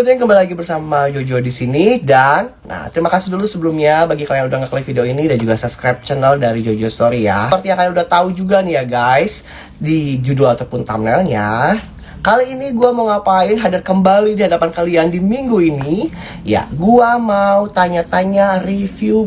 Tentunya kembali lagi bersama Jojo di sini dan terima kasih dulu sebelumnya bagi kalian yang udah ngeklik video ini dan juga subscribe channel dari Jojo Story ya. Seperti yang kalian udah tahu juga nih ya guys, di judul ataupun thumbnailnya, kali ini gue mau ngapain hadir kembali di hadapan kalian di minggu ini. Ya, gue mau tanya-tanya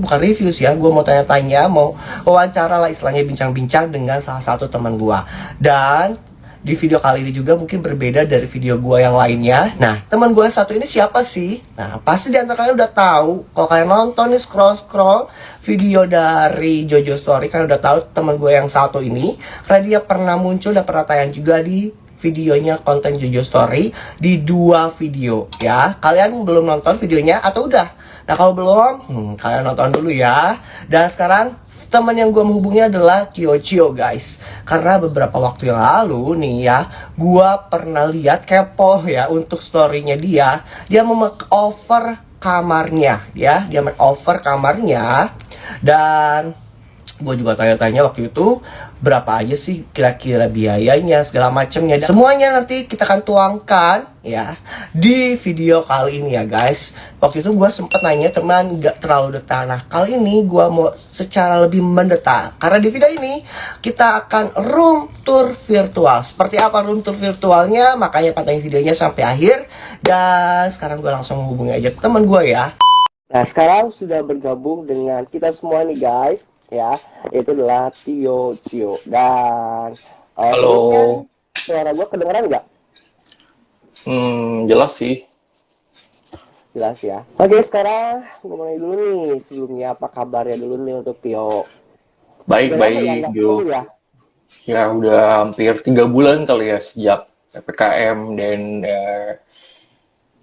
bukan review sih ya, gue mau tanya-tanya, mau wawancara lah istilahnya, bincang-bincang dengan salah satu teman gue. Dan di video kali ini juga mungkin berbeda dari video gue yang lainnya. Nah, teman gue yang satu ini siapa sih? Nah, pasti di antara kalian udah tahu. Kalau kalian nonton nih scroll video dari Jojo Story, kalian udah tahu teman gue yang satu ini. Karena dia pernah muncul dan pernah tayang juga di videonya konten Jojo Story di 2 video ya. Kalian belum nonton videonya atau udah? Nah, kalau belum, kalian nonton dulu ya. Dan sekarang teman yang gue menghubungi adalah Cio guys. Karena beberapa waktu yang lalu nih ya, gue pernah lihat kepo ya untuk storynya dia. Dia mau makeover kamarnya ya. Dia makeover kamarnya. Dan gue juga tanya-tanya waktu itu berapa aja sih kira-kira biayanya segala macamnya. Semuanya nanti kita akan tuangkan ya di video kali ini ya guys. Waktu itu gue sempet nanya teman gak terlalu detail. Nah kali ini gue mau secara lebih mendetail karena di video ini kita akan room tour virtual. Seperti apa room tour virtualnya, makanya pantengin videonya sampai akhir. Dan sekarang gue langsung hubungi aja teman gue ya. Nah sekarang sudah bergabung dengan kita semua nih guys ya, itu adalah Cio. Dan halo. Suara gue kedengeran nggak? Jelas sih. Jelas ya. Oke, sekarang gue mulai dulu nih. Sebelumnya apa kabarnya dulu nih untuk Tio? Baik Jo. Ya udah hampir 3 bulan kali ya sejak PPKM dan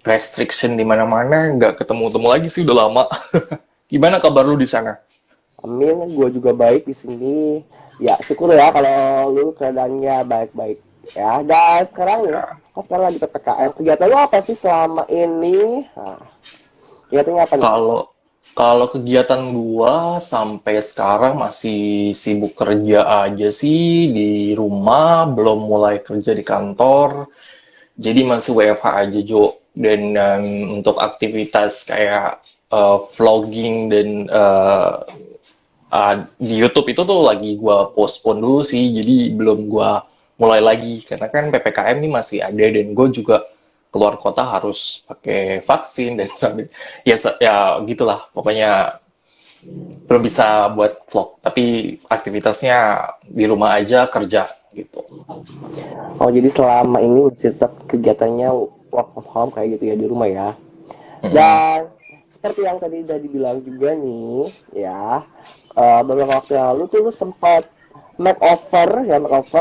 restriction di mana-mana, nggak ketemu-temu lagi sih, udah lama. Gimana kabar lu di sana? Amin, gue juga baik di sini. Ya, syukur ya kalau lu keadaannya baik-baik. Ya, dan sekarang ya, sekarang lagi PPKM. Kegiatan lu apa sih selama ini? Nah, kegiatannya apa nih? Kalau kegiatan gua sampai sekarang masih sibuk kerja aja sih di rumah, belum mulai kerja di kantor. Jadi masih WFH aja Jo. Dan untuk aktivitas kayak vlogging dan di YouTube itu tuh lagi gue postpone dulu sih, jadi belum gue mulai lagi karena kan PPKM ini masih ada dan gue juga keluar kota harus pakai vaksin dan sambil ya gitulah, pokoknya belum bisa buat vlog, tapi aktivitasnya di rumah aja kerja gitu. Oh, jadi selama ini masih tetap kegiatannya work from home kayak gitu ya, di rumah ya. Dan seperti yang tadi udah dibilang juga nih ya, beberapa waktu yang lalu tuh lu sempat makeover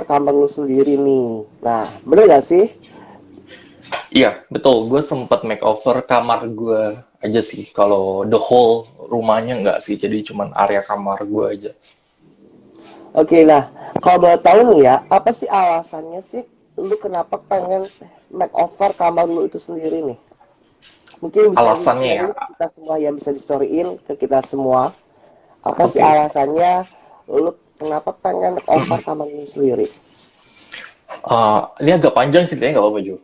kamar lu sendiri nih. Nah, bener gak sih? Iya, betul. Gue sempat makeover kamar gue aja sih. Kalau the whole rumahnya nggak sih, jadi cuman area kamar gue aja. Oke, nah kalau boleh tahu nih ya, apa sih alasannya sih lu kenapa pengen makeover kamar lu itu sendiri nih? Mungkin bisa Alasannya ya, kita semua yang bisa di-storyin ke kita semua. Apa sih alasannya lu kenapa pengen makeover kamar lu sendiri? ini agak panjang ceritanya, nggak apa-apa Jo.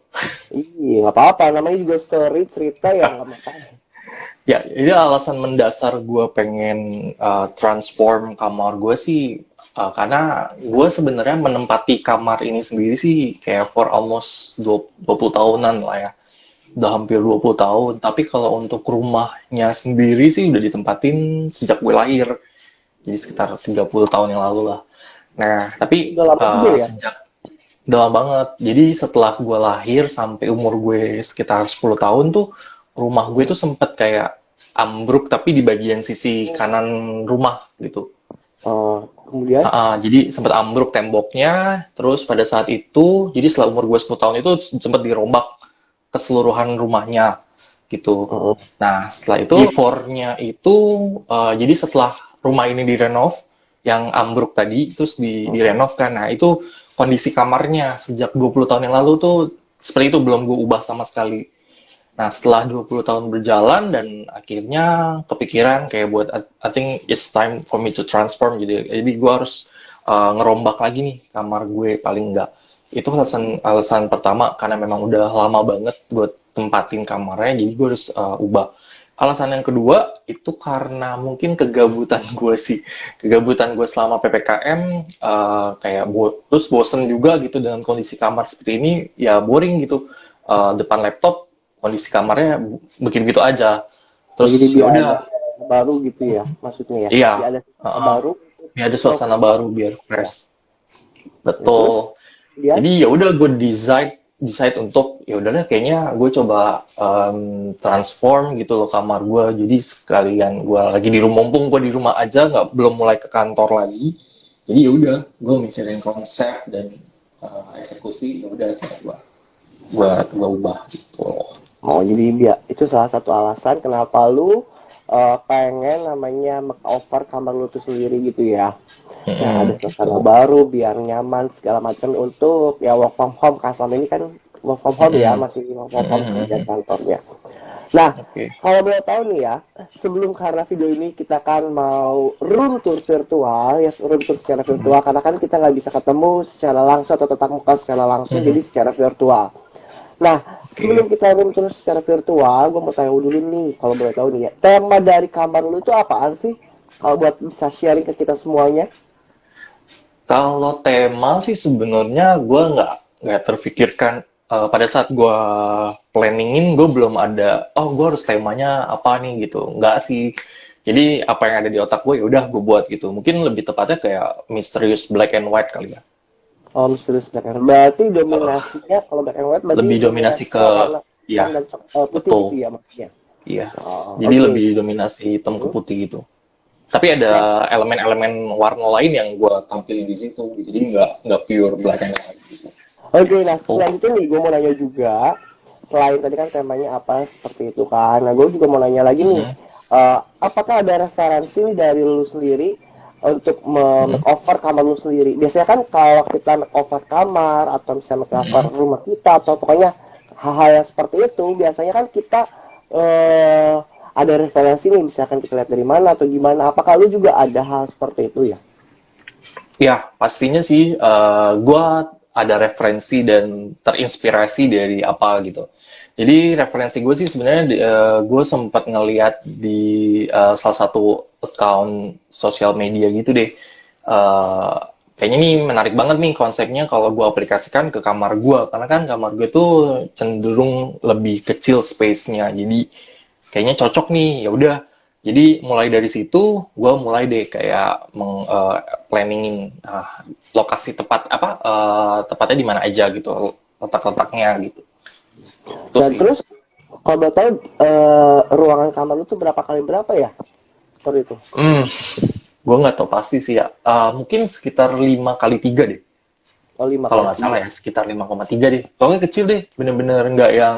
Iya, nggak apa-apa. Namanya juga story, cerita ya nggak masalah. Ya, ini alasan mendasar gue pengen transform kamar gue sih, karena gue sebenarnya menempati kamar ini sendiri sih kayak for almost 20 tahunan lah ya. Udah hampir 20 tahun, tapi kalau untuk rumahnya sendiri sih udah ditempatin sejak gue lahir. Jadi sekitar 30 tahun yang lalu lah. Nah, tapi Udah lama juga ya? udah lama banget. Jadi setelah gue lahir sampai umur gue sekitar 10 tahun tuh, rumah gue tuh sempet kayak ambruk tapi di bagian sisi kanan rumah gitu. Kemudian? Jadi sempat ambruk temboknya, terus pada saat itu, jadi setelah umur gue 10 tahun itu sempat dirombak keseluruhan rumahnya gitu. Nah, setelah itu before-nya itu jadi setelah rumah ini direnov, yang ambruk tadi terus direnov kan. Nah, itu kondisi kamarnya sejak 20 tahun yang lalu tuh seperti itu, belum gue ubah sama sekali. Nah, setelah 20 tahun berjalan dan akhirnya kepikiran kayak buat I think it's time for me to transform gitu. Jadi gue harus ngerombak lagi nih kamar gue paling enggak. Itu alasan pertama, karena memang udah lama banget gue tempatin kamarnya, jadi gue harus ubah. Alasan yang kedua itu karena mungkin kegabutan gue sih, kegabutan gue selama PPKM, kayak terus bosen juga gitu dengan kondisi kamar seperti ini, ya boring gitu. Depan laptop kondisi kamarnya begitu-begitu aja. Oh, Terus jadi ya biar udah, ada baru gitu ya, maksudnya ya. iya, Biar ada suasana uh-uh, baru. biar ada Oh, suasana baru biar ya. fresh. Ya, terus Betul. kemudian, Jadi ya udah gue decide untuk ya udahlah kayaknya gue coba transform gitu loh kamar gue. Jadi sekalian gue lagi di rumah, mumpung gue di rumah aja, nggak belum mulai ke kantor lagi. Jadi ya udah gue mikirin konsep dan eksekusi, ya udah coba gue ubah gitu loh. oh jadi biar itu salah satu alasan kenapa lu pengen namanya makeover kamar lu tuh sendiri gitu ya. Nah, ada Mm-mm. suasana baru biar nyaman segala macam untuk ya work from home. Kasam ini kan work from home ya, Mm-mm. masih work from home kerja Mm-mm. kantornya. Nah, Oke. kalau boleh tahu nih ya, sebelum karena video ini kita kan mau room tour virtual, ya room tour secara Mm-mm. virtual, karena kan kita nggak bisa ketemu secara langsung atau tatap muka secara langsung, Mm-mm. jadi secara virtual. Nah, Oke. sebelum kita room tour secara virtual, gue mau tanya dulu nih, kalau boleh tahu nih ya, tema dari kamar lu itu apaan sih? Kalau buat bisa sharing ke kita semuanya. Kalau tema sih sebenarnya gue nggak terfikirkan, pada saat gue planningin, gue belum ada oh gue harus temanya apa nih gitu, nggak sih. Jadi apa yang ada di otak gue ya udah gue buat gitu. Mungkin lebih tepatnya kayak misterius black and white kali ya. Oh, misterius black and white. Berarti Eh, dominasinya, kalau black and white berarti Lebih dominasi ke dominasinya warna hitam ya dan putih gitu betul ya maksudnya. iya. Oh, Jadi oke. lebih dominasi hitam ke Hmm. putih gitu. Tapi Nah, ada elemen-elemen warna lain yang gue tampilin di situ gitu. Jadi nggak pure black and white gitu. oke, nah Gitu. selanjutnya nih gue mau nanya juga, selain tadi kan temanya apa seperti itu kan, nah gue juga mau nanya lagi nih, Mhm. apakah ada referensi nih dari lu sendiri untuk Mhm. makeover kamar lu sendiri? Biasanya kan kalau kita makeover kamar atau misalnya makeover Mhm. rumah kita atau pokoknya hal-hal yang seperti itu, biasanya kan kita eh, ada referensi nih, misalkan kita lihat dari mana atau gimana. Apakah lu juga ada hal seperti itu ya? Ya, pastinya sih gue ada referensi dan terinspirasi dari apa gitu. Jadi referensi gue sih sebenarnya gue sempat ngeliat di salah satu account sosial media gitu deh. Eh, Kayaknya ini menarik banget nih konsepnya kalau gue aplikasikan ke kamar gue. Karena kan kamar gue tuh cenderung lebih kecil space-nya. Jadi kayaknya cocok nih, ya udah. Jadi mulai dari situ gue mulai deh kayak planningin lokasi tepat apa tepatnya di mana aja gitu, letak-letaknya gitu. Itu Dan sih. terus kalau boleh tahu ruangan kamar lu tuh berapa kali berapa ya? Seperti itu. Hmm, gue nggak tahu pasti sih ya. Mungkin sekitar 5 kali 3 deh. Oh, lima Kalau kali nggak salah tiga. ya, sekitar 5,3 deh. Pokoknya kecil deh, bener-bener nggak yang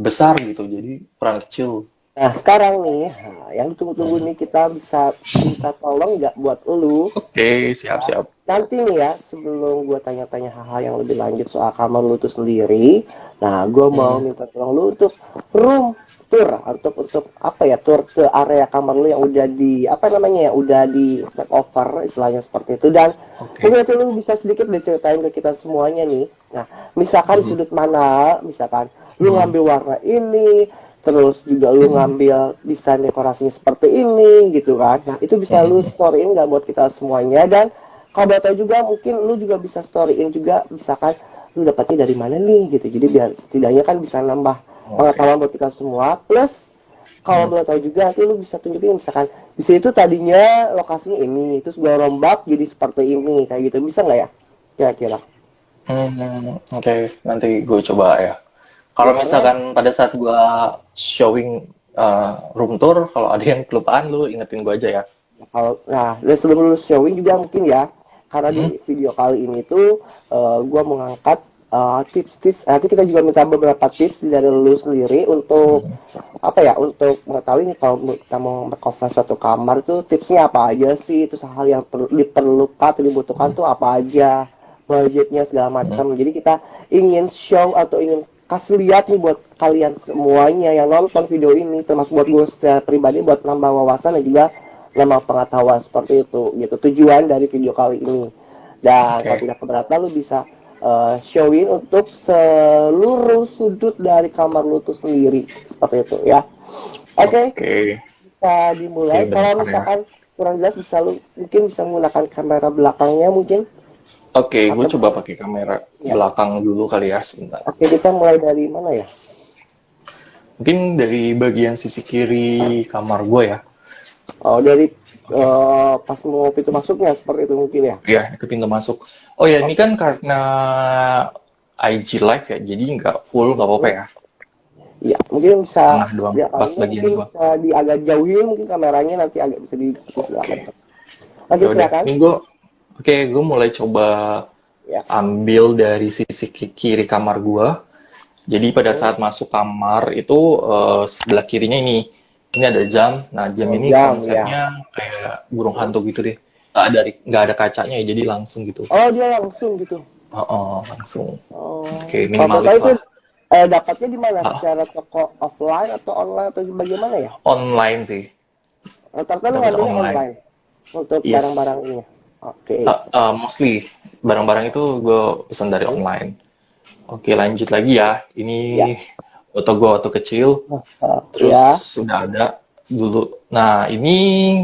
besar gitu. Jadi kurang kecil. Nah, sekarang nih, nah, yang ditunggu-tunggu Hmm. nih kita bisa minta tolong nggak buat lu. Oke, Ya. siap-siap. Nanti nih ya, sebelum gue tanya-tanya hal-hal yang lebih lanjut soal kamar lu tuh sendiri, nah gue mau Hmm. minta tolong lu untuk room tour atau untuk apa ya, tour ke area kamar lu yang udah di apa namanya ya, udah di makeover istilahnya seperti itu. Dan Oke. mungkin nanti lu bisa sedikit diceritain ke kita semuanya nih. Nah, misalkan di Hmm. sudut mana, misalkan lu Hmm. ngambil warna ini, terus juga lu Hmm. ngambil desain dekorasinya seperti ini gitu kan. Nah, itu bisa lu Hmm. storyin nggak buat kita semuanya. Dan kalau boleh tahu juga mungkin lu juga bisa storyin juga misalkan lu dapatnya dari mana nih gitu. Jadi biar setidaknya kan bisa nambah Oke. pengetahuan buat kita semua. Plus kalau Hmm. boleh tahu juga nanti lu bisa tunjukin misalkan di situ tadinya lokasinya ini, terus gua rombak jadi seperti ini kayak gitu. Bisa nggak ya? Kira-kira. Oke, nanti gue coba ya. Ya Kalau karena misalkan pada saat gue showing room tour, kalau ada yang kelupaan, lu ingetin gue aja ya. kalau nah dan sebelum lu showing juga mungkin ya karena Hmm? di video kali ini tuh gua mengangkat tips-tips nanti kita juga minta beberapa tips dari lu sendiri untuk Hmm. apa ya untuk mengetahui nih kalau kita mau cover satu kamar tuh tipsnya apa aja sih itu hal yang diperlukan atau dibutuhkan tuh apa aja budgetnya segala Hmm. macam jadi kita ingin show atau ingin kasih lihat nih buat kalian semuanya yang nonton video ini termasuk buat gue secara pribadi buat nambah wawasan dan juga nambah pengetahuan seperti itu gitu tujuan dari video kali ini dan kalau Oke. tidak keberatan lu bisa showing untuk seluruh sudut dari kamar lu tuh sendiri seperti itu ya. Oke, Oke. bisa dimulai. Oke, Kalau bentar ya. misalkan kurang jelas bisa lu mungkin bisa menggunakan kamera belakangnya mungkin. Oke, gue Atau coba pakai kamera ya. belakang dulu kali ya sebentar. Oke, kita mulai dari mana ya? Mungkin dari bagian sisi kiri kamar gue ya. Oh, dari pas mau pintu masuknya seperti itu mungkin ya. Ya, ke pintu masuk. Oh ya, ini kan karena IG Live ya, jadi nggak full, nggak apa-apa ya. Iya, mungkin bisa Tengah doang, ya, pas kalau bagian mungkin gua. bisa di agak jauhin mungkin kameranya nanti agak bisa dipersilakan. Oke, Ya udah, silakan. ini gue mulai coba Ya. ambil dari sisi kiri kamar gue. Jadi pada saat masuk kamar itu sebelah kirinya ini ada jam. Nah, jam Oh, ini jam, konsepnya kayak burung hantu gitu deh. Nggak ada kacanya ya, jadi langsung gitu. Oh, dia langsung gitu. Oh, langsung. Oh. Oke, Kalau minimalis itu lah. dapatnya di mana? Ah. Secara toko offline atau online atau bagaimana ya? Online sih. Rata-rata lu Dapat ngambilnya online. online untuk Yes. barang-barang ini. Oke. Mostly barang-barang itu gue pesan dari online. Oke, lanjut lagi ya. Ini foto gue waktu kecil. Terus Ya. sudah ada dulu. Nah, ini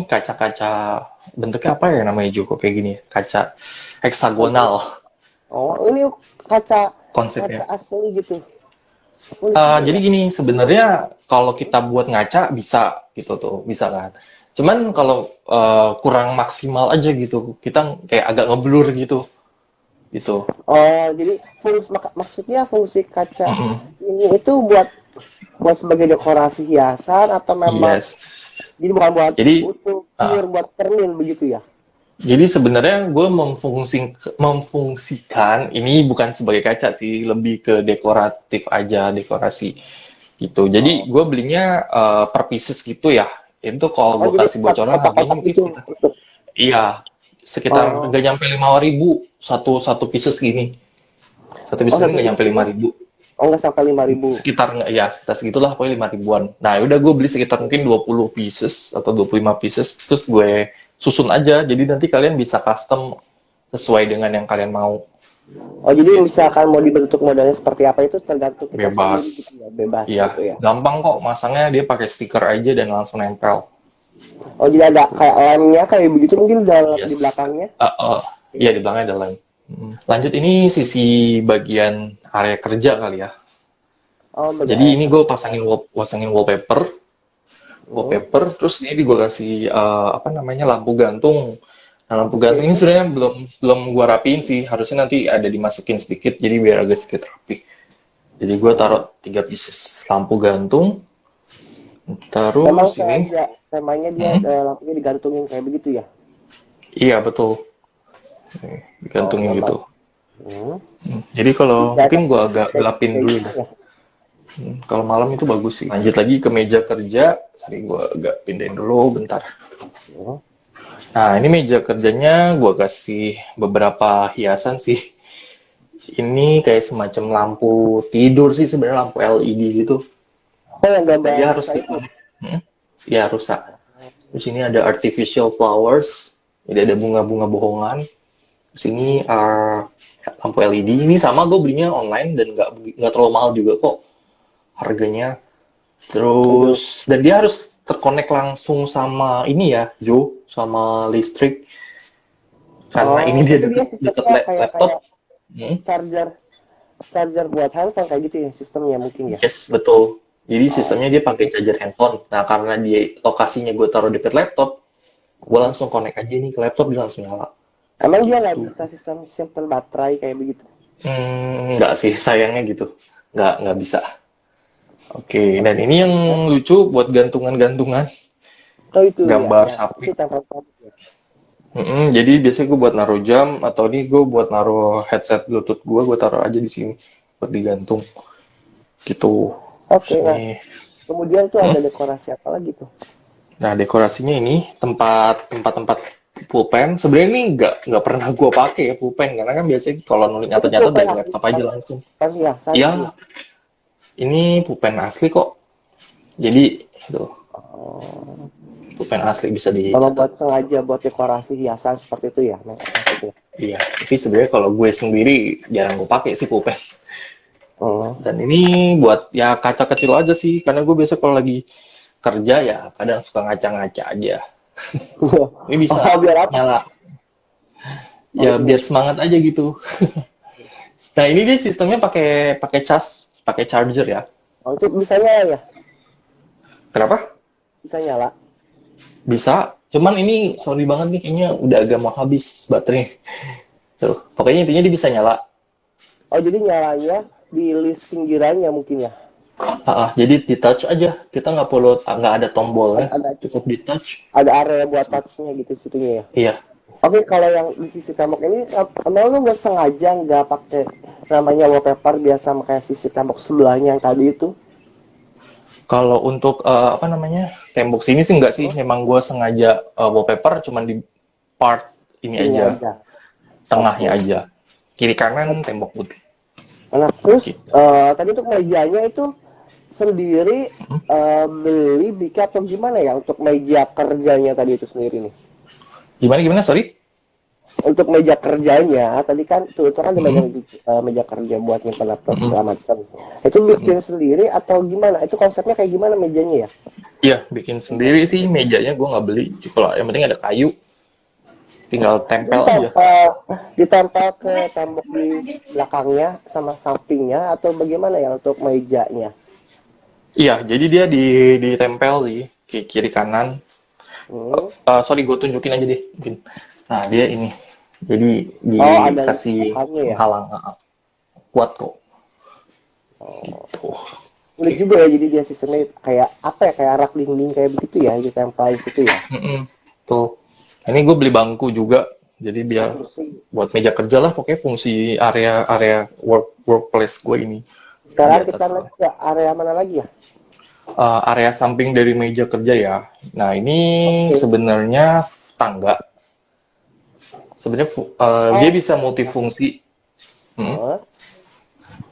kaca-kaca bentuknya apa ya namanya juga kayak gini? Kaca heksagonal Oh, ini kaca konsepnya. asli gitu. Jadi gini, sebenarnya kalau kita buat ngaca bisa gitu tuh, bisa kan. Cuman kalau kurang maksimal aja gitu, kita kayak agak ngeblur gitu. Gitu. Oh, jadi maksudnya fungsi kaca Mm-mm. ini itu buat sebagai dekorasi hiasan atau memang Yes. jadi bukan buat Jadi, utuh pure buat cermin begitu ya? Jadi sebenarnya gue memfungsikan ini bukan sebagai kaca sih, lebih ke dekoratif aja, dekorasi gitu. Jadi gue belinya per pieces gitu ya. Itu kalau gue jadi kasih bocoran harganya mungkin itu sekitar, iya, sekitar nggak nyampe 5.000 satu pieces gini. Satu pieces ini nggak nyampe 5.000. Oh, nggak sampai 5.000. Sekitar segitulah, pokoknya 5.000-an. Nah, udah gue beli sekitar mungkin 20 pieces atau 25 pieces, terus gue susun aja. Jadi nanti kalian bisa custom sesuai dengan yang kalian mau. Oh, jadi misalkan mau dibentuk modelnya seperti apa itu tergantung kita Bebas. sendiri gitu ya, bebas Iya, gitu ya. gampang kok. Masangnya dia pakai stiker aja dan langsung nempel. Oh, jadi ada kayak lemnya kayak begitu mungkin Yes. di belakangnya. Iya, di belakangnya ada lem. Lanjut, ini sisi bagian area kerja kali ya. Oh, Jadi ini gue pasangin wallpaper, terus ini gue kasih lampu gantung. Nah, lampu gantung ini sebenarnya belum gue rapiin sih, harusnya nanti ada dimasukin sedikit, jadi biar agak sedikit rapi. Jadi gue taruh 3 pieces lampu gantung, Memang terus ini, temanya dia lampunya digantungin kayak begitu ya. iya betul, nih, digantungin gitu. Hmm. Jadi kalau mungkin gue agak gelapin Kayak dulu gitu deh. ya. Kalau malam itu bagus sih. Lanjut lagi ke meja kerja. Sorry, gue agak pindahin dulu bentar. Nah, ini meja kerjanya gue kasih beberapa hiasan sih. Ini kayak semacam lampu tidur sih sebenarnya, lampu LED gitu. Oh, yang gambar Dia harus dikonek. Ya, rusak. Terus ini ada artificial flowers. Jadi ada bunga-bunga bohongan. Terus ini lampu LED. Ini sama gue belinya online dan nggak terlalu mahal juga kok harganya. Terus dan dia harus terkonek langsung sama ini ya, Jo, sama listrik. Karena ini dia deket laptop. Charger buat handphone kayak gitu ya sistemnya mungkin ya. Yes, betul. Jadi sistemnya dia pakai charger handphone. Nah, karena dia lokasinya gue taruh deket laptop, gue langsung connect aja nih ke laptop, dia langsung nyala. Emang dia nggak bisa sistem simpen baterai kayak begitu? Nggak sih, sayangnya gitu. Nggak bisa. Oke, dan ini yang lucu buat gantungan-gantungan. Oh, itu Gambar ya, sapi. itu tempel-tempel. Jadi biasanya gue buat naruh jam, atau ini gue buat naruh headset Bluetooth gue taruh aja di sini buat digantung. Gitu. Oke, Terus nah, ini. kemudian tuh ada dekorasi apa lagi tuh? Nah, dekorasinya ini tempat pulpen. Sebenarnya ini nggak pernah gue pakai ya pulpen, karena kan biasanya kalau nulis nyata-nyata dari laptop aja langsung. Kan ya, Ya, ini pulpen asli kok. Jadi itu pulpen asli bisa di. kalau buat sengaja buat dekorasi hiasan seperti itu ya, maksudnya. Iya, tapi sebenarnya kalau gue sendiri jarang gue pakai sih pulpen. Oh. Dan ini buat ya kaca kecil aja sih, karena gue biasa kalau lagi kerja ya kadang suka ngaca-ngaca aja. Ini bisa Oh, biar apa? nyala. Oh, Ya itu biar semangat aja gitu. Nah ini dia sistemnya pakai pakai cas, pakai charger ya. Oh, itu bisa nyala ya? Kenapa? Bisa nyala. Bisa. Cuman ini sorry banget nih kayaknya udah agak mau habis baterainya. Tuh, pokoknya intinya dia bisa nyala. Oh, jadi nyalanya di list pinggirannya mungkin ya? Jadi di touch aja. Kita nggak perlu nggak ada tombolnya. Ada Cukup di touch. ada area buat touch-nya gitu situnya ya? Iya. Oke, kalau yang di sisi tembok ini, emang lu nggak sengaja nggak pakai namanya wallpaper biasa kayak sisi tembok sebelahnya yang tadi itu? Kalau untuk apa namanya tembok sini sih enggak sih. Memang gue sengaja wallpaper cuman di part ini Ini aja, tengahnya aja. Kiri kanan tembok putih. Nah, terus Gitu. tadi untuk mejanya itu sendiri beli bikin atau gimana ya untuk meja kerjanya tadi itu sendiri nih? Gimana? Sorry. Untuk meja kerjanya tadi kan tuh itu kan ada meja kerja buat nyimpan laptop segala macam. Itu bikin sendiri atau gimana? Itu konsepnya kayak gimana mejanya ya? Iya, bikin sendiri sih mejanya gue nggak beli. Kalau yang penting ada kayu, tinggal tempel aja. Ditempel ke tembok di belakangnya sama sampingnya atau bagaimana ya untuk mejanya? Iya, jadi dia ditempel sih kiri kanan. Sorry, gue tunjukin aja deh. Mungkin. Nah, dia ini. Jadi ada dikasih belakangnya ya? penghalang. Kuat kok. Gitu. Unik juga ya, jadi dia sistemnya kayak apa ya, kayak rak dinding kayak begitu ya, ditempel di situ ya. Tuh. Ini gue beli bangku juga. Jadi biar buat meja kerja lah, pokoknya fungsi area workplace gue ini. Sekarang kita lihat ke area mana lagi ya? Area samping dari meja kerja ya. Nah ini sebenarnya tangga. Sebenarnya dia bisa multifungsi.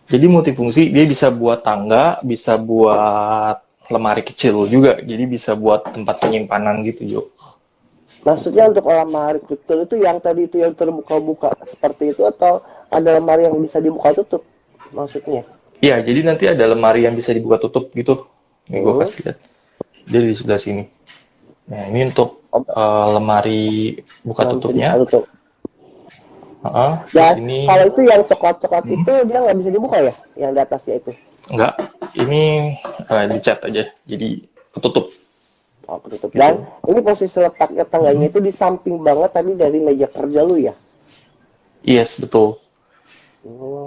Jadi multifungsi, dia bisa buat tangga, bisa buat lemari kecil juga. Jadi bisa buat tempat penyimpanan gitu, Jo. Maksudnya untuk lemari kecil itu yang tadi itu yang terbuka-buka seperti itu atau ada lemari yang bisa dibuka tutup? Maksudnya? Iya, jadi nanti ada lemari yang bisa dibuka tutup gitu. Nih gue kasih lihat. Dia di sebelah sini. Nah ini untuk lemari buka tutupnya. Ya, ini kalau itu yang coklat-coklat itu dia nggak bisa dibuka ya? Yang di atasnya itu? Enggak, ini dicat aja, jadi ketutup. Oh, ketutup. Dan ini posisi letaknya tangganya itu di samping banget tadi dari meja kerja lu ya? Yes, betul.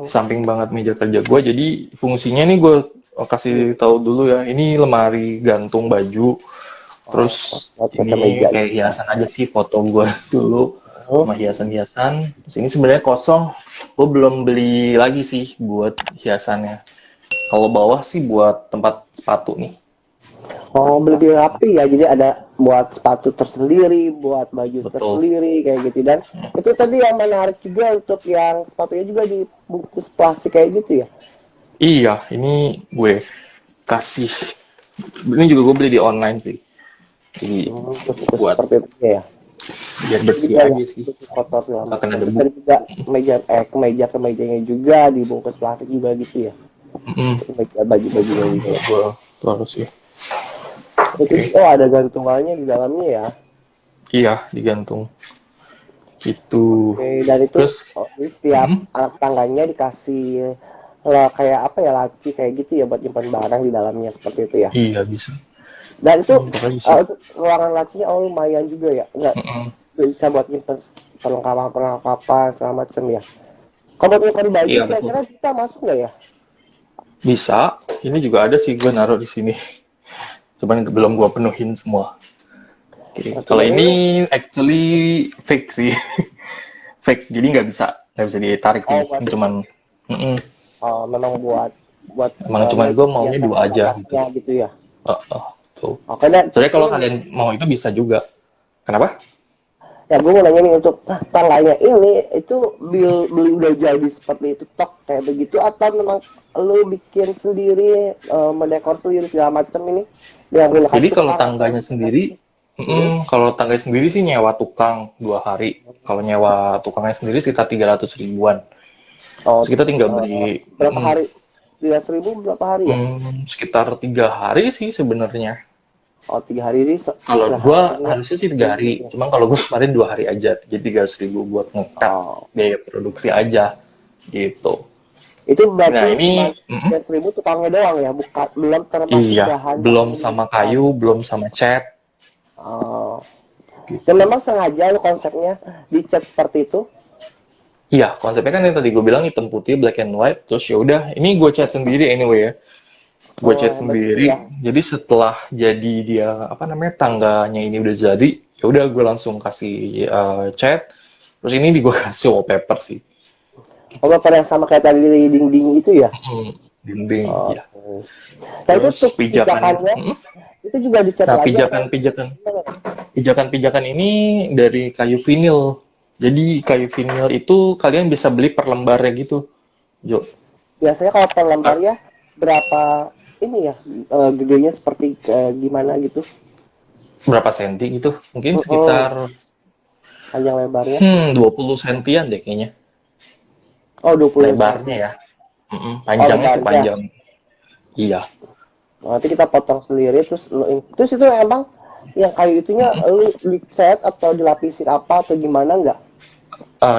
Samping banget meja kerja gue, jadi fungsinya nih gue kasih tahu dulu ya. Ini lemari gantung baju, terus ini kayak hiasan aja sih, foto gue dulu sama hiasan-hiasan. Terus ini sebenarnya kosong, gue belum beli lagi sih buat hiasannya. Kalau bawah sih buat tempat sepatu nih. Oh, lebih rapi ya, jadi ada buat sepatu tersendiri, buat baju tersendiri kayak gitu. Dan itu tadi yang menarik juga untuk yang sepatunya juga dibungkus plastik kayak gitu ya? Iya, ini gue kasih, ini juga gue beli di online sih. Jadi buat seperti itu ya? Biar bersih aja sih. Kotor lah. Kena debu. Juga kemejanya juga dibungkus plastik juga gitu ya? Baju-bajunya juga. Terus ya. Oh, ada gantungannya di dalamnya ya? Iya, digantung. Gitu. Oke, dan itu terus, setiap alat tangganya dikasih kayak apa ya, laci kayak gitu ya buat nyimpan barang di dalamnya seperti itu ya? Iya, bisa. Dan itu ruangan lacinya lumayan juga ya? Enggak, bisa buat nyimpan perlengkapan segala macam ya? Kalau buat nyimpan baju kira-kira bisa masuk nggak ya? Bisa. Ini juga ada sih gue naruh di sini. Cuman belum gue penuhin semua. Kalau ini actually fake sih. Fake, jadi nggak bisa ditarik nih. Cuman memang buat emang cuman gue maunya dua aja gitu ya. Tuh. Soalnya kalau kalian mau itu bisa juga. Kenapa? Ya, gue mau nanya nih untuk tangganya ini itu beli udah jadi seperti itu tok kayak begitu atau memang lu bikin sendiri, mendekor sendiri segala macam ini? Jadi kalau tangganya sendiri Kalau tangga sendiri sih nyewa tukang 2 hari. Kalau nyewa tukangnya sendiri sekitar 300 ribuan. Oh, Terus kita tinggal beli berapa hari? 300.000 berapa hari ya? sekitar 3 hari sih sebenarnya. Oh, 3 hari ini. Kalau Nah, gua harusnya harusnya sih 3 hari. Cuman kalau gua kemarin 2 hari aja. Jadi 300 ribu buat ngekat Oh, biaya produksi aja. Gitu. itu berarti Nah ini, 300.000 tukangnya doang ya, bukan belum termasuk iya, bahan belum yang sama dibuat. kayu, belum sama cat. Oh. Gitu. Dan memang sengaja lo konsepnya dicat seperti itu. Iya, konsepnya kan yang tadi gue bilang hitam putih, black and white. Terus ya udah, ini gue cat sendiri anyway ya. Gue cat Hebat sendiri. ya. Jadi setelah jadi dia apa namanya tangganya ini udah jadi, ya udah gue langsung kasih cat. Terus ini gue kasih wallpaper sih. Wallpaper yang sama kayak tadi di dinding itu ya. Dinding, Oh. ya. Nah itu Terus tuh pijakan, pijakannya itu juga dicat nah lagi. pijakan ini dari kayu vinil. Jadi kayu vinil itu kalian bisa beli per lembarnya gitu, Jo. Biasanya kalau per lembar ya berapa ini ya, gedenya seperti gimana gitu, Berapa senti gitu? Mungkin sekitar panjang lebarnya. 20 sentian deh kayaknya. Oh, 20 Lebarnya ya. Panjangnya sih lebarnya. panjang. Iya. Nanti kita potong sendiri terus itu emang yang kayu itunya lu dicat atau dilapisin apa atau gimana nggak?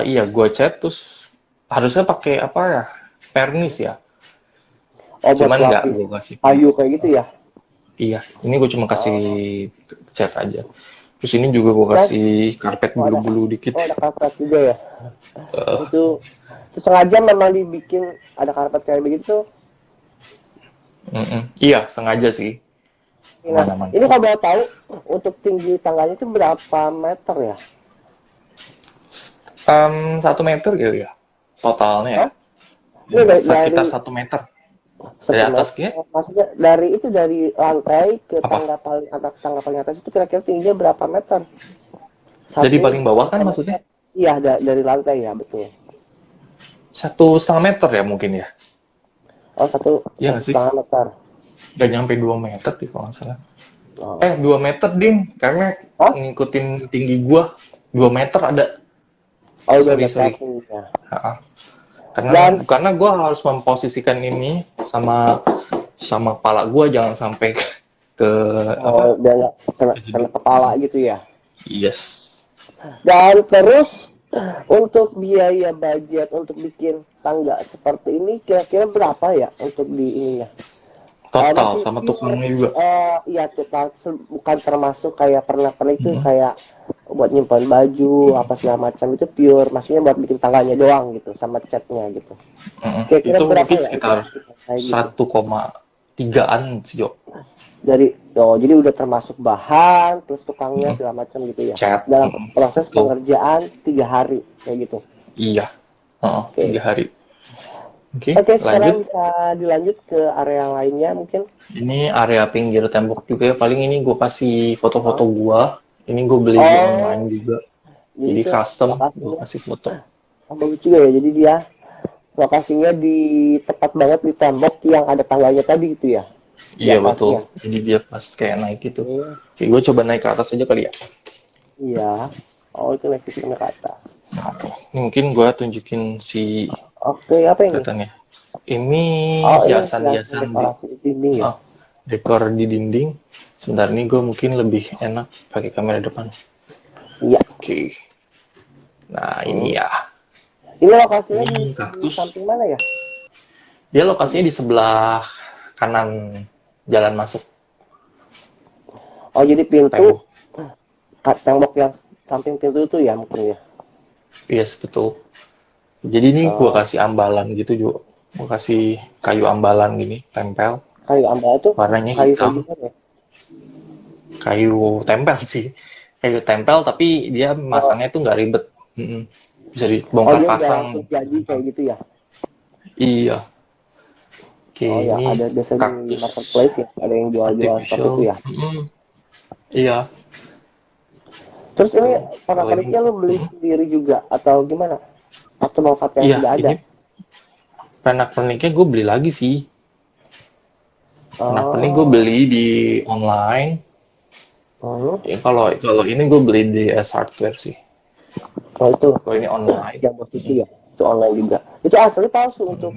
Iya, gua cat terus harusnya pakai apa ya? Pernis ya. Oh, buat Cuman nggak lapis gue kasih. kayu kayak gitu ya. Iya, ini gue cuma kasih cat aja. Terus ini juga gue kasih karpet bulu-bulu dikit. Oh, ada karpet juga ya. Itu sengaja memang dibikin ada karpet kayak begitu. Iya, sengaja sih. Nah, ini kalau mau tahu untuk tinggi tangganya itu berapa meter ya? 1 meter gitu ya. Totalnya ya. Ini Sekitar 1 meter. Dari atas ya? Maksudnya dari lantai ke tangga paling atas, tangga paling atas itu kira-kira tingginya berapa meter? Jadi paling bawah kan maksudnya? Iya, dari lantai ya, betul. 1,5 meter ya mungkin ya. Oh, 1,5 meter. Gak nyampe 2 meter di kalau nggak salah. Oh. 2 meter ding, karena ngikutin tinggi gua 2 meter ada. Oh, udah sorry. Ya. Karena gue harus memposisikan ini sama kepala gue jangan sampai ke dan kena kepala gitu ya. Yes. Dan terus untuk biaya budget untuk bikin tangga seperti ini kira-kira berapa ya untuk di ininya? Total sama tukangnya juga. Iya, total bukan termasuk kayak pernah itu kayak buat nyimpan baju apa segala macam, itu pure maksudnya buat bikin tangganya doang gitu sama catnya gitu. Kira-kira itu mungkin sekitar 1,3an sih, Jo. Jadi udah termasuk bahan plus tukangnya segala macam gitu ya. Cat. Dalam proses pengerjaan 3 hari kayak gitu. Iya. 3 hari. Oke, sekarang bisa dilanjut ke area yang lainnya mungkin. Ini area pinggir tembok juga ya. Paling ini gue kasih foto-foto gua. Ini gue beli di online juga. Jadi custom, gue kasih foto. Bagus juga ya. Jadi dia lokasinya tepat banget di tembok yang ada tangganya tadi gitu ya. Iya betul. Jadi dia pas kayak naik gitu. Oke, gue coba naik ke atas aja kali ya. Iya. Oh, itu naik ke atas. Nah, ini mungkin gue tunjukin si. Oke, apa ini? Katanya. Ini hiasan-hiasan di dinding ya. Dekor di dinding. Sebentar nih gue mungkin lebih enak pakai kamera depan. Iya. Oke. Nah, ini ya. Ini lokasinya di samping mana ya? Dia lokasinya di sebelah kanan jalan masuk. Oh, jadi pintu tembok yang samping pintu itu ya mungkin ya. Yes, betul. Jadi ini gue kasih ambalan gitu juga. Gue kasih kayu ambalan gini, tempel. Kayu ambalan tuh warnanya hitam. Kayu tempel sih. Kayu tempel tapi dia masangnya tuh nggak ribet. Bisa dibongkar pasang. Jadi kayak gitu ya. Iya. Oke, ya, ini ada biasanya di marketplace ya, ada yang jual-jual seperti itu ya. Iya. Terus ini pernak-perniknya lo beli sendiri juga atau gimana? Atau manfaatnya yang sudah ada? Pernak-perniknya gue beli lagi sih. Pernak-pernik gue beli di online. Oh, Kalau ini gue beli di S Hardware sih. oh itu Kalau ini online. yang posisi ya, itu online juga. Itu asli palsu untuk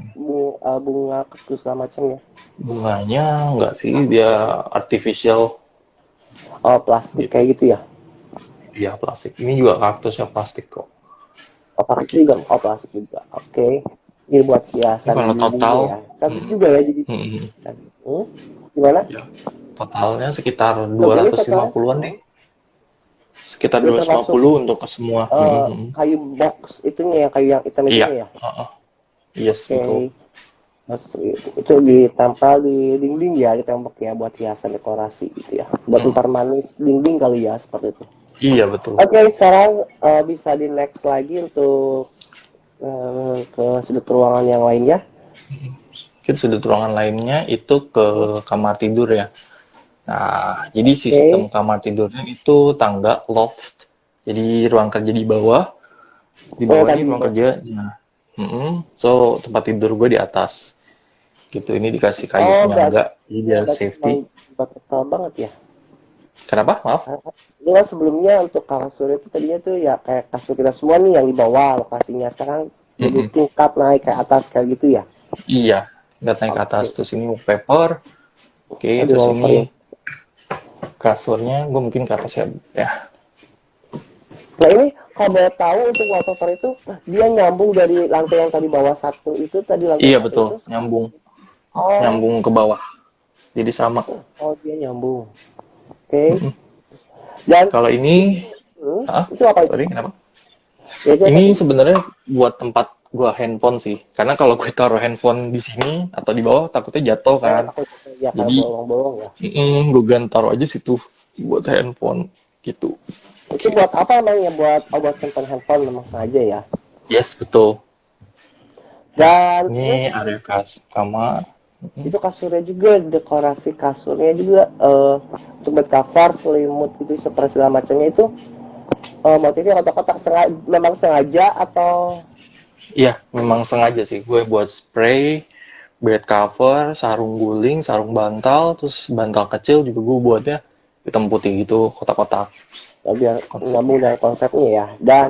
bunga kaktus segala macamnya. Bunganya enggak sih, dia artificial. Oh, plastik Gitu. kayak gitu ya. Iya, plastik. Ini juga kaktusnya plastik kok. Oh, plastik juga. Gitu. Oh, plastik juga. Oke. Ini buat Ini hiasan kalau dindingnya total, ya. Kaktus hmm, juga ya jadi hmm, hmm, hiasan. Gimana? ya, totalnya sekitar Untuk ini totalnya 250-an deh. Sekitar itu termasuk 250 untuk ke semua. Hmm, hmm, hmm. kayu box itunya ya, kayu yang hitam Iya, itunya ya. heeh. Yes, betul. Oke. Itu ditempel di dinding ya, di tembok ya buat hiasan dekorasi gitu ya. Buat Hmm. ntar manis dinding kali ya seperti itu. Iya, betul. Oke, sekarang bisa di next lagi untuk ke sudut ruangan yang lainnya. Mungkin sudut ruangan lainnya itu ke kamar tidur ya. Nah, jadi sistem kamar tidurnya itu tangga, loft. Jadi ruang kerja di bawah ini Tadi ruang kerjanya. So, tempat tidur gue di atas. Gitu, ini dikasih kayu penyangga, jadi biar safety. Betul banget ya. Kenapa? Maaf? Ini kan sebelumnya untuk kasur itu tadinya tuh ya kayak kasur kita semua nih yang di bawah lokasinya. Sekarang jadi tingkat naik kayak atas kayak gitu ya. Iya, nggak naik ke atas. Terus ini wallpaper. Oke, Aduh, terus wallpaper ini ya. kasurnya gue mungkin ke atas ya. Nah ini kalau boleh tahu untuk wallpaper itu dia nyambung dari lantai yang tadi bawah satu itu tadi lantai Iya, satu betul. itu. Nyambung. Oh, Nyambung ke bawah. Jadi sama. oh dia nyambung. Oke. Dan Kalau ini, itu apa itu? sorry, kenapa? Ya, itu Ini sebenarnya buat tempat gua handphone sih. Karena kalau gue taruh handphone di sini atau di bawah takutnya jatuh kan. ya kalau Jadi, bolong-bolong ya. gue taruh aja situ buat handphone gitu. Itu buat apa emangnya? Buat simpan handphone memang sengaja ya. Yes, betul. Dan Ini area kamar. itu kasurnya juga, dekorasi kasurnya juga untuk bed cover, selimut gitu, seperti segala macamnya itu motifnya kotak-kotak memang sengaja atau Iya, memang sengaja sih. Gue buat spray, bed cover, sarung guling, sarung bantal, terus bantal kecil juga gue buatnya hitam putih gitu, kotak-kotak. biar nyambung dengan konsepnya ya. Dan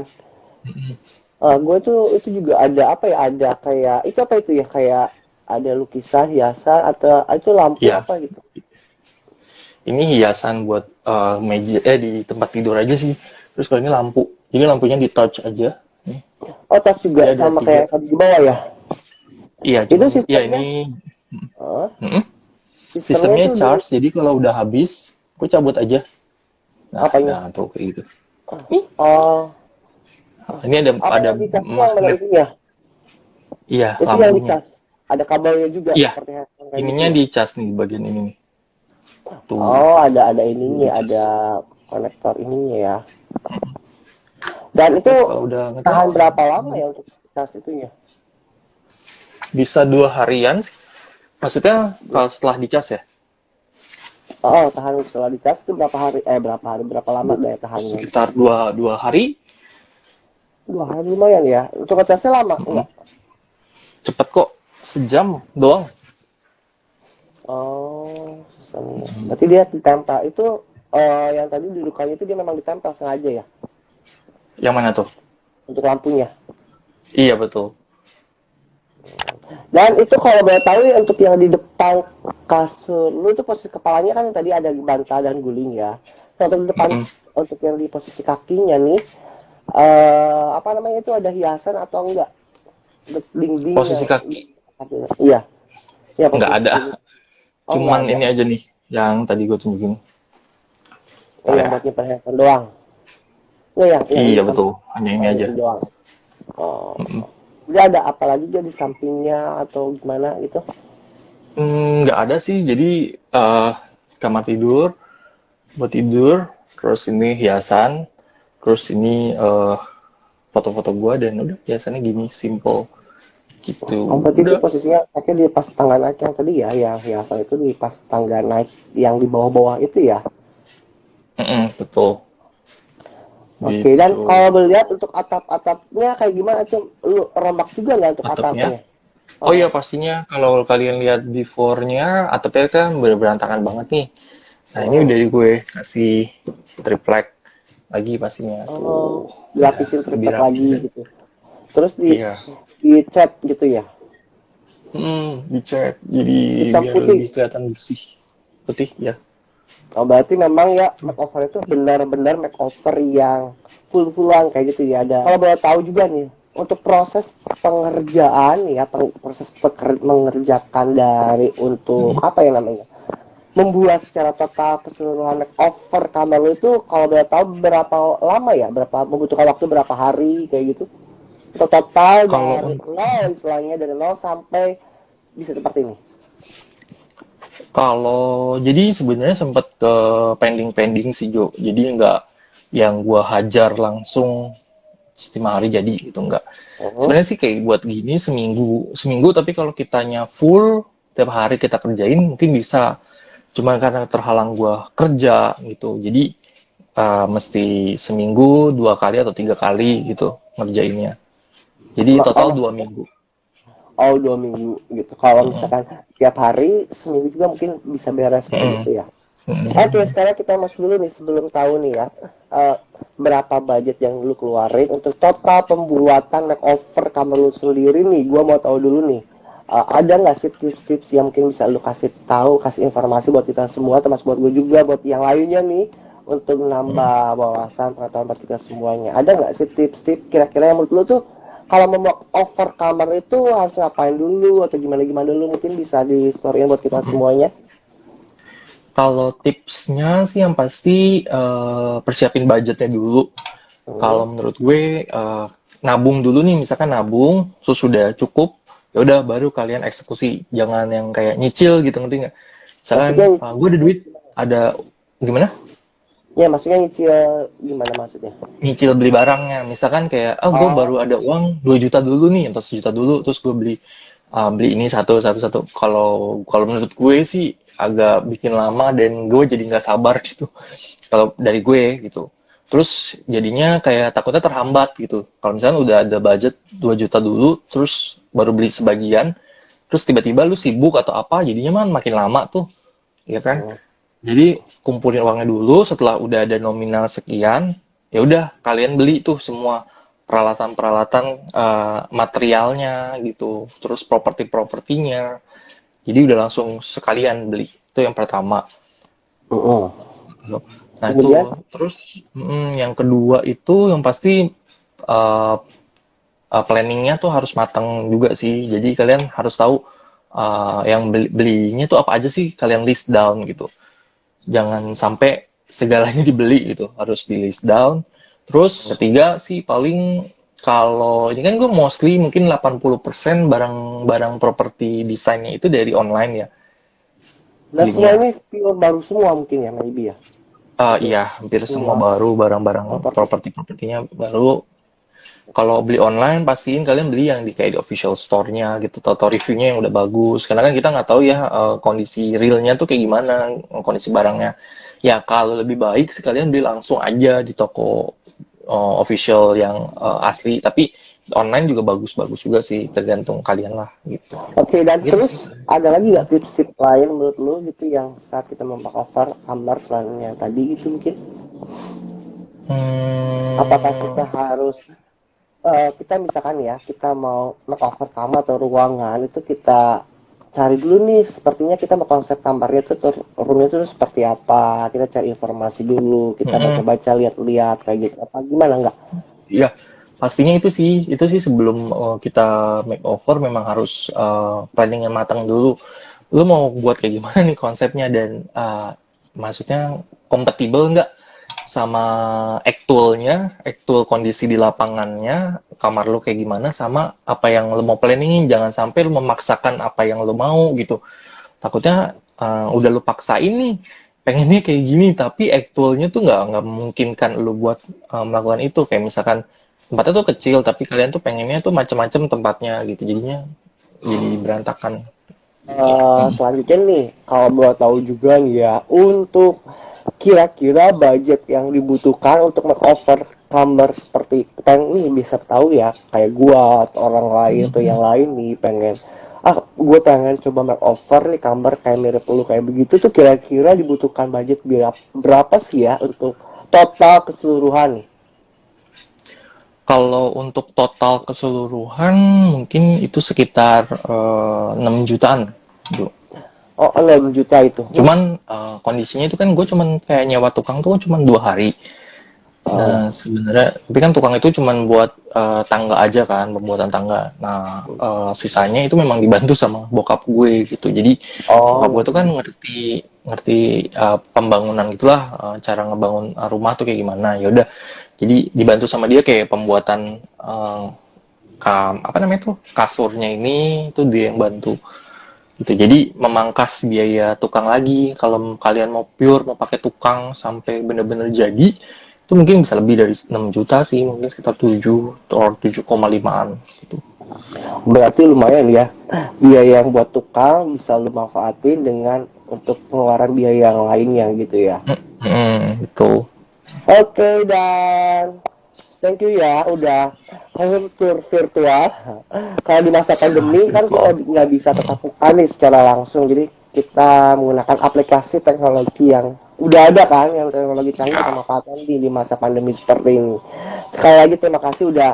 gue tuh itu juga ada apa ya? Ada kayak itu apa itu ya? Kayak ada lukisan, hiasan atau itu lampu Iya. apa gitu? Ini hiasan buat meja di tempat tidur aja sih. Terus kalau ini lampu, jadi lampunya di touch aja. Nih. Oh, tas juga Ada sama 3. kayak tadi di bawah ya? Iya, Itu cuma sistemnya? ya ini sistemnya tuh charge. Jadi kalau udah habis, gue cabut aja. Nah, Apanya? tuh kayak gitu. Oh, Nah, ini ada yang dicas yang mana magnet. itunya? Iya, Itu yang lampunya. dicas. Ada kabelnya juga Iya. seperti handphone kayak Ininya gitu. di cas nih bagian ini nih. Tuh. Oh, ada ininya, Dicas. ada konektor ininya ya. Dan itu Terus kalau udah ngecas, tahan berapa lama ya untuk cas itunya? bisa 2 harian sih. Maksudnya kalau setelah dicas ya? Oh, tahan setelah dicas itu berapa lama daya tahannya? Sekitar dua hari. 2 hari lumayan ya. Untuk ngecasnya lama enggak? Cepet kok, sejam doang. Oh, berarti dia ditempel. Itu yang tadi dudukannya itu dia memang ditempel sengaja ya? Yang mana tuh? Untuk lampunya. Iya, betul. Dan itu kalau boleh tahu ya, untuk yang di depan kasur lu itu posisi kepalanya kan tadi ada bantal dan guling ya. Nah, untuk di depan untuk yang di posisi kakinya nih apa namanya itu ada hiasan atau enggak? Dinding Posisi kaki Iya. Ya, nggak ada. Oh, Cuman nggak ada. ini aja nih yang tadi gue tunjukin. Yang buat nyimpan handphone doang. Ya, Iya, betul. Hanya ini aja. Doang. Oh. Dia ada apa lagi di sampingnya atau gimana gitu? Nggak ada sih. Jadi kamar tidur, buat tidur, terus ini hiasan, terus ini foto-foto gua dan udah biasanya gini simple gitu. Oh, berarti itu posisinya kayak di pas tangga naik yang tadi ya, yang hiasan itu di pas tangga naik yang di bawah-bawah itu ya. Betul. Oke, dan kalau melihat untuk atap-atapnya kayak gimana tuh? Lu rombak juga nggak untuk atapnya? Oh iya, pastinya kalau kalian lihat before-nya atapnya kan berantakan banget nih. Nah ini udah gue kasih triplek lagi pastinya tuh. Dilapisin Lebih triplek rapi lagi dan gitu. Terus iya. di cat gitu ya. Dicat jadi Hitam biar putih. lebih kelihatan bersih. Putih ya. Oh, berarti memang ya makeover itu benar-benar makeover yang full-fullan kayak gitu ya. Ada. Kalau boleh tahu juga nih, untuk proses pengerjaan ya, proses mengerjakan dari untuk apa ya namanya? Membuat secara total keseluruhan makeover kamar lu itu kalau boleh tahu berapa lama ya? Berapa membutuhkan waktu berapa hari kayak gitu? Untuk total Kalau dari nol istilahnya dari nol sampai bisa seperti ini. Kalau jadi sebenarnya sempat ke pending sih Jo. Jadi nggak yang gua hajar langsung 5 hari jadi gitu nggak. Oh. Sebenarnya sih kayak buat gini seminggu tapi kalau kitanya full tiap hari kita kerjain mungkin bisa. Cuma karena terhalang gua kerja gitu. Jadi mesti seminggu 2 kali atau 3 kali gitu ngerjainnya. Jadi total Oh, 2 minggu. oh 2 minggu gitu. Kalau Mm-mm. misalkan tiap hari seminggu juga mungkin bisa beres kayak Mm-mm. gitu ya. Oke, Mm-mm. sekarang kita masuk dulu nih sebelum tahu nih ya eh, berapa budget yang lu keluarin untuk total pembuatan makeover kamar lu sendiri nih. Gua mau tahu dulu nih. Ada nggak sih tips-tips yang mungkin bisa lu kasih tahu, kasih informasi buat kita semua, termasuk buat gue juga, buat yang lainnya nih, untuk nambah wawasan pengetahuan buat kita semuanya. Ada nggak sih tips-tips kira-kira yang menurut lu tuh kalau mau makeover kamar itu harus ngapain dulu atau gimana-gimana dulu mungkin bisa di storyin buat kita semuanya. Kalau tipsnya sih yang pasti persiapin budgetnya dulu. Hmm. Kalau menurut gue nabung dulu nih, misalkan nabung, terus sudah cukup, ya udah baru kalian eksekusi. Jangan yang kayak nyicil gitu, ngerti nggak? Misalkan Maksudnya, gue ada duit, ada gimana? ya maksudnya nyicil gimana maksudnya? Nyicil beli barangnya. Misalkan kayak, gue baru Oh, ada uang 2 juta dulu nih, atau 1 juta dulu, terus gue beli ini satu satu satu. Kalau kalau menurut gue sih agak bikin lama dan gue jadi nggak sabar gitu. Kalau dari gue gitu. Terus jadinya kayak takutnya terhambat gitu. Kalau misalnya udah ada budget 2 juta dulu, terus baru beli sebagian, terus tiba-tiba lu sibuk atau apa, jadinya mah makin lama tuh, ya kan? oh, Jadi kumpulin uangnya dulu, setelah udah ada nominal sekian, ya udah kalian beli tuh semua peralatan-peralatan materialnya gitu, terus properti-propertinya. Jadi udah langsung sekalian beli. Itu yang pertama. oh. Nah itu Kemudian, terus yang kedua itu yang pasti uh, planningnya tuh harus matang juga sih. Jadi kalian harus tahu yang belinya tuh apa aja sih, kalian list down gitu. Jangan sampai segalanya dibeli gitu, harus di list down. Terus ketiga sih paling kalau ini kan gue mostly mungkin 80% barang-barang properti desainnya itu dari online ya dan semua belinya. ini pure baru semua mungkin ya, maybe ya. Iya, hampir semua Semua baru barang-barang properti. properti-propertinya baru. Kalau beli online pastiin kalian beli yang di kayak di official store-nya gitu, atau reviewnya yang udah bagus. Karena kan kita nggak tahu ya kondisi realnya tuh kayak gimana, kondisi barangnya. Ya kalau lebih baik sih kalian beli langsung aja di toko official yang asli. Tapi online juga bagus-bagus juga sih, tergantung kalian lah gitu. Oke, dan Gitu terus sih. ada lagi nggak tips-tips lain menurut lu gitu yang saat kita memacover kamar selain yang tadi gitu mungkin? Apakah kita Hmm, harus kita misalkan ya kita mau makeover kamar atau ruangan itu kita cari dulu nih sepertinya kita mau konsep kamarnya itu roomnya itu seperti apa, kita cari informasi dulu, kita mm-mm. baca-baca lihat-lihat kayak gitu apa gimana nggak? Iya, pastinya itu sih sebelum kita makeover memang harus planning yang matang dulu. Lu mau buat kayak gimana nih konsepnya dan maksudnya kompatibel nggak sama actual kondisi di lapangannya, kamar lu kayak gimana sama apa yang lu mau planningin. Jangan sampai lu memaksakan apa yang lu mau gitu. Takutnya udah lu paksain nih, pengennya kayak gini, tapi actualnya tuh nggak memungkinkan lu buat melakukan itu. Kayak misalkan tempatnya tuh kecil, tapi kalian tuh pengennya tuh macam-macam tempatnya gitu, jadinya jadi berantakan. Selanjutnya nih kalau mau tahu juga nih ya untuk kira-kira budget yang dibutuhkan untuk makeover kamar seperti pengen nih bisa tahu ya kayak gua atau orang lain atau yang lain nih pengen gue pengen coba makeover nih kamar kayak mirip lu kayak begitu tuh, kira-kira dibutuhkan budget berapa sih ya untuk total keseluruhan nih? Kalau untuk total keseluruhan mungkin itu sekitar 6 jutaan. Bro. Oh, 6 juta itu. Cuman kondisinya itu kan gue cuman kayak nyewa tukang tuh cuman 2 hari. Nah, sebenarnya, tapi kan tukang itu cuman buat tangga aja kan, pembuatan tangga. Nah, sisanya itu memang dibantu sama bokap gue gitu. Jadi bokap gue tuh kan ngerti pembangunan gitulah, cara ngebangun rumah tuh kayak gimana. Ya udah, jadi dibantu sama dia kayak pembuatan apa namanya tuh kasurnya ini tuh dia yang bantu. Gitu. Jadi memangkas biaya tukang lagi. Kalau kalian mau pure, mau pakai tukang sampai bener-bener jadi, itu mungkin bisa lebih dari 6 juta sih, mungkin sekitar 7 atau 7,5an gitu. Berarti lumayan ya, biaya yang buat tukang bisa lu manfaatin dengan untuk pengeluaran biaya yang lainnya gitu ya. Betul. Oke, dan thank you ya udah home tour virtual. Kalau di masa pandemi kan kita nggak bisa tetap muka nih secara langsung, jadi kita menggunakan aplikasi teknologi yang udah ada kan, yang teknologi canggih kita manfaatkan di masa pandemi seperti ini. Sekali lagi terima kasih udah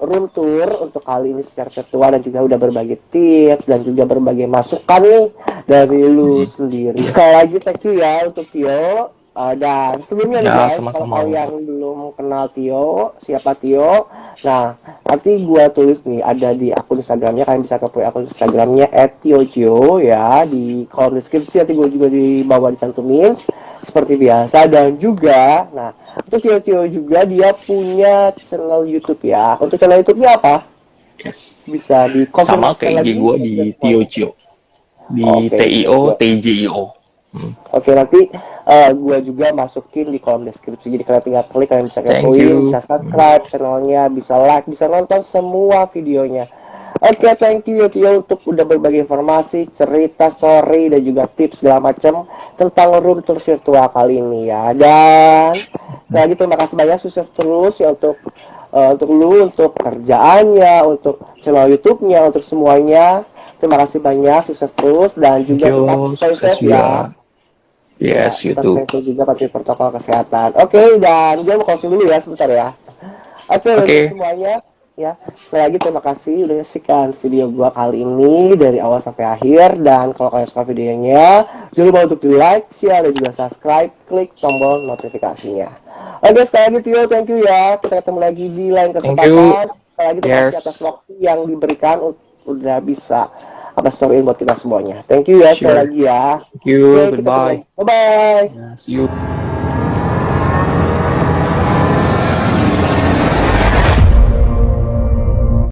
room tour untuk kali ini secara virtual dan juga udah berbagi tips dan juga berbagi masukan nih dari lu sendiri. Sekali lagi thank you ya untuk Tio. Dan sebelumnya nih guys, kalau kalian belum kenal Tio, siapa Tio? Nah, nanti gua tulis nih ada di akun Instagramnya, kalian bisa kepo akun Instagramnya @tiojio ya, di kolom deskripsi nanti gue juga di bawah dicantumin seperti biasa. Dan juga, nah untuk Tio juga dia punya channel YouTube ya. Untuk channel YouTube-nya apa? Yes. Bisa di sama kayak IG gue di Tiojio, di TIO. Oke, nanti gue juga masukin di kolom deskripsi, jadi kalian tinggal klik, kalian bisa kepoin, bisa subscribe channelnya, bisa like, bisa nonton semua videonya. Oke, thank you Tio untuk udah berbagi informasi, cerita, story, dan juga tips segala macam tentang room tour virtual kali ini ya. Dan sekali lagi terima kasih banyak, sukses terus ya untuk lu, untuk kerjaannya, untuk channel YouTube-nya, untuk semuanya. Terima kasih banyak, sukses terus, dan juga tetap stay safe ya. Yes, YouTube. Tetap juga patuhi protokol kesehatan. Oke, dan gue mau closing dulu ya sebentar ya. Oke. Semuanya ya. Sekali lagi terima kasih udah nyaksikan video gue kali ini dari awal sampai akhir. Dan kalau kalian suka videonya, jangan lupa untuk di like, share, dan juga subscribe. Klik tombol notifikasinya. Oke, sekali lagi Tio, thank you ya. Kita ketemu lagi di lain kesempatan. Sekali lagi terima kasih atas waktu yang diberikan udah bisa storyin buat kita semuanya. Thank you ya sekali lagi ya. Thank you. Goodbye. Bye bye. See you.